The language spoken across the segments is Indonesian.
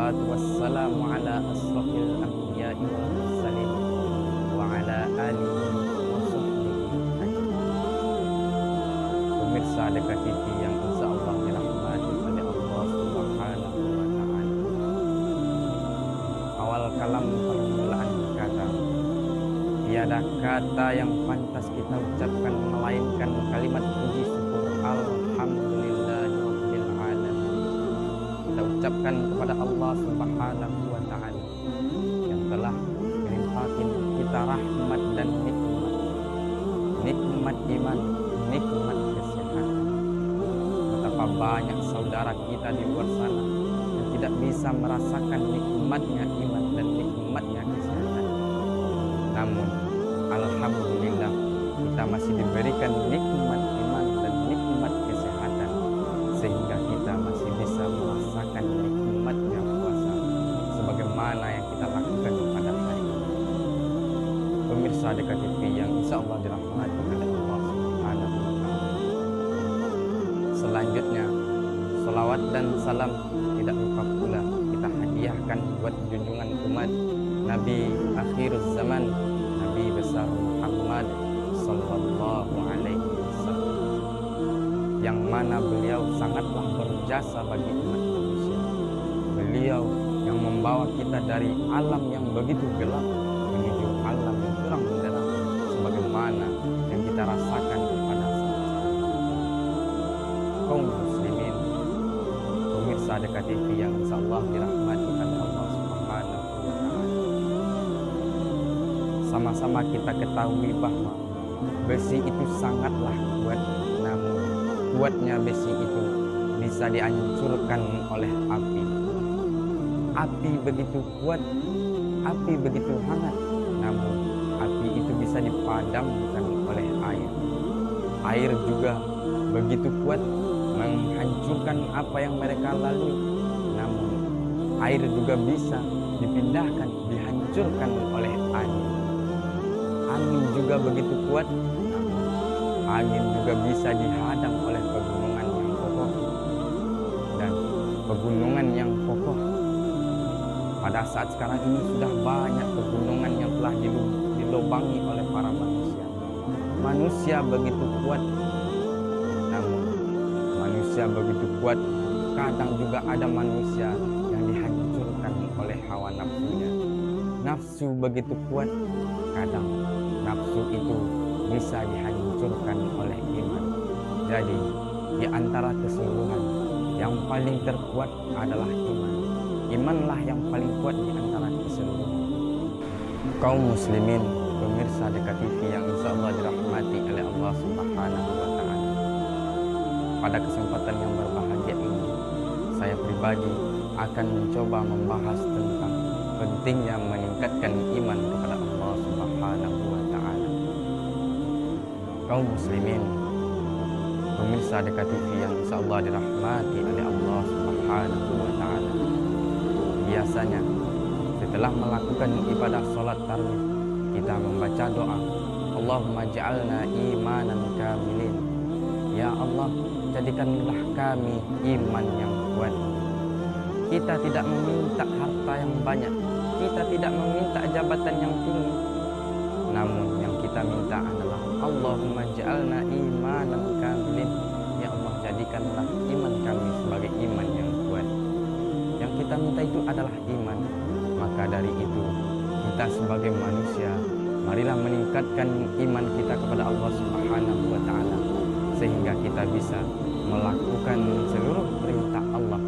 wassalatu wassalamu ala asrafil anbiya'i wal mursalin wa ala alihi wa sahbihi ajma'in. Pemirsa Dekat TV yang insyaallah dirahmati oleh Allah Subhanahu wa taala. Awal kalam permulaan kata, tiada kata yang pantas kita ucapkan melainkan kalimat puji syukur alhamdulillahirabbil alamin. Kita ucapkan kepada Allah Subhanahu wa taala yang telah melimpahkan kita rahmat dan nikmat. Nikmat iman, nikmat kesehatan. Betapa banyak saudara kita di luar sana yang tidak bisa merasakan nikmatnya iman dan nikmatnya kesehatan. Namun alhamdulillah kita masih diberikan nikmat iman dan nikmat kesehatan, sehingga kita masih bisa merasakan nikmatnya puasa sebagaimana yang kita lakukan pada hari ini. Pemirsa Dekat TV yang insyaallah dirahmati oleh Allah Subhanahu wa taala. Selanjutnya, salawat dan salam tidak lupa pula kita hadiahkan buat junjungan umat Nabi akhiruz zaman, Nabi besar Muhammad sallallahu alaihi wasallam, yang mana beliau sangatlah berjasa bagi umat manusia. Beliau yang membawa kita dari alam yang begitu gelap menuju alam yang terang benderang, sebagaimana yang kita rasakan pada saat kaum muslimin. Pemirsa Dekat TV yang insyaallah dirahmati oleh Allah Subhanahu wa taala. Sama-sama kita ketahui bahwa besi itu sangatlah kuat, namun kuatnya besi itu bisa dihancurkan oleh api. Api begitu kuat, api begitu hangat, namun api itu bisa dipadamkan oleh air. Air juga begitu kuat menghancurkan apa yang mereka lalui, namun air juga bisa dipindahkan, dihancurkan oleh angin. Angin juga begitu kuat, namun angin juga bisa dihadang oleh pegunungan yang kokoh. Dan pegunungan yang kokoh pada saat sekarang ini sudah banyak pegunungan yang telah dilobangi oleh para manusia. Manusia begitu kuat, namun manusia begitu kuat, kadang juga ada manusia yang dihancurkan oleh hawa nafsunya. Nafsu begitu kuat, kadang nafsu itu bisa dihancurkan oleh iman. Jadi di antara keseluruhan yang paling terkuat adalah iman. Imanlah yang paling kuat di antara keseluruhan. Kaum muslimin, pemirsa Dekat TV yang insyaallah dirahmati oleh Allah Subhanahu wa taala. Pada kesempatan yang berbahagia ini, saya pribadi akan mencoba membahas tentang pentingnya meningkatkan iman kepada Allah Subhanahu wa taala. Kaum muslimin, pemirsa Dekat TV yang insyaallah dirahmati oleh Allah Subhanahu wa taala. Biasanya setelah melakukan ibadah salat tarawih, kita membaca doa, Allahumma ja'alna imanan kamilin. Ya Allah, jadikanlah kami iman yang kuat. Kita tidak meminta harta yang banyak, kita tidak meminta jabatan yang tinggi, namun yang kita minta adalah Allahumma ja'alna imanan kamilin. Ya Allah, jadikanlah iman kami sebagai iman yang kuat. Yang kita minta itu adalah iman. Maka dari itu, kita sebagai manusia, marilah meningkatkan iman kita kepada Allah Subhanahu wa taala, sehingga kita bisa melakukan seluruh perintah Allah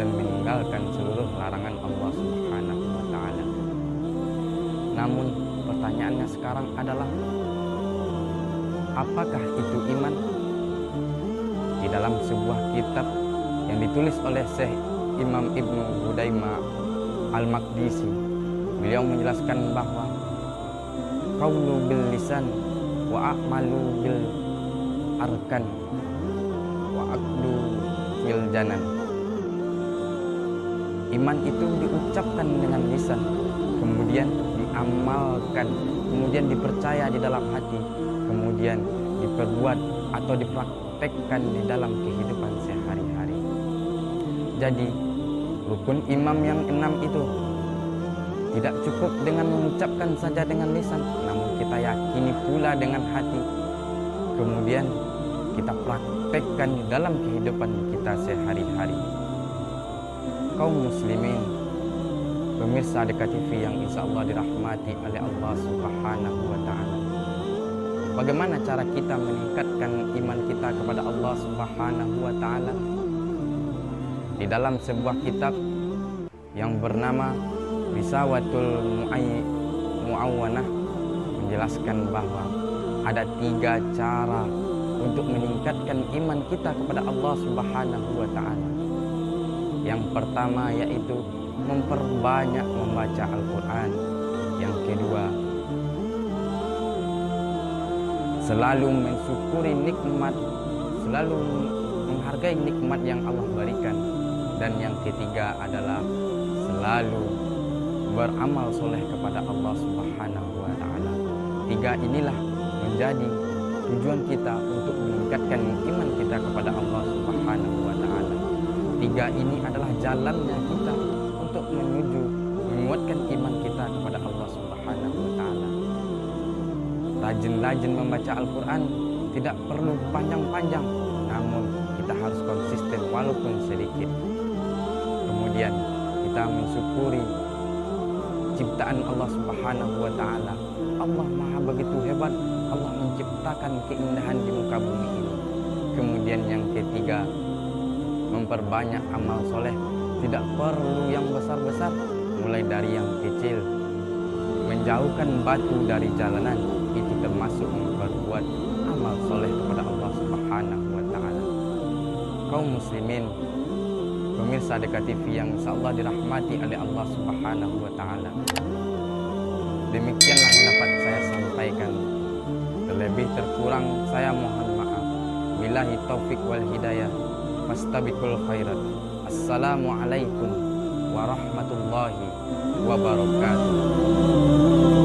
dan meninggalkan seluruh larangan Allah Subhanahu wa taala. Namun pertanyaannya sekarang adalah, apakah itu iman? Di dalam sebuah kitab yang ditulis oleh Syekh Imam Ibnu Hudaimah Al-Maqdisi, beliau menjelaskan bahwa qaulu bil lisan wa a'malu bil arkan wa aqdu fil janan. Iman itu diucapkan dengan lisan, kemudian diamalkan, kemudian dipercaya di dalam hati, kemudian diperbuat atau dipraktekkan di dalam kehidupan sehari-hari. Jadi Rukun imam yang 6 itu tidak cukup dengan mengucapkan saja dengan lisan, namun kita yakini pula dengan hati. Kemudian kita praktekkan di dalam kehidupan kita sehari-hari. Kaum muslimin, pemirsa Dekat TV yang insya Allah dirahmati oleh Allah Subhanahu wa Ta'ala. Bagaimana cara kita meningkatkan iman kita kepada Allah Subhanahu wa Ta'ala? Di dalam sebuah kitab yang bernama Risawatul Mu'awwanah menjelaskan bahwa ada 3 cara untuk meningkatkan iman kita kepada Allah Subhanahu wa Ta'ala. Yang pertama yaitu memperbanyak membaca Al-Quran. Yang kedua, selalu mensyukuri nikmat, selalu menghargai nikmat yang Allah berikan. Dan yang ketiga adalah selalu beramal soleh kepada Allah Subhanahu wa Ta'ala. 3 inilah menjadi tujuan kita untuk meningkatkan iman kita kepada Allah Subhanahu wa Ta'ala. 3 ini adalah jalannya kita untuk menuju menguatkan iman kita kepada Allah Subhanahu wa Ta'ala. Rajin-rajin membaca Al-Quran, tidak perlu panjang-panjang, namun kita harus konsisten walaupun sedikit. Kemudian kita mensyukuri ciptaan Allah Subhanahu wa Ta'ala. Allah Maha begitu hebat, Allah menciptakan keindahan di muka bumi ini. Kemudian yang ketiga, memperbanyak amal soleh, tidak perlu yang besar-besar, mulai dari yang kecil. Menjauhkan batu dari jalanan, itu termasuk berbuat amal soleh kepada Allah Subhanahu wa Ta'ala. Kaum muslimin, pemirsa Dekat TV yang insyaallah dirahmati oleh Allah Subhanahu wa Ta'ala, demikianlah yang dapat saya sampaikan. Terlebih terkurang saya mohon maaf. Billahi taufik wal hidayah, fastabiqul khairat. Assalamualaikum warahmatullahi wabarakatuh.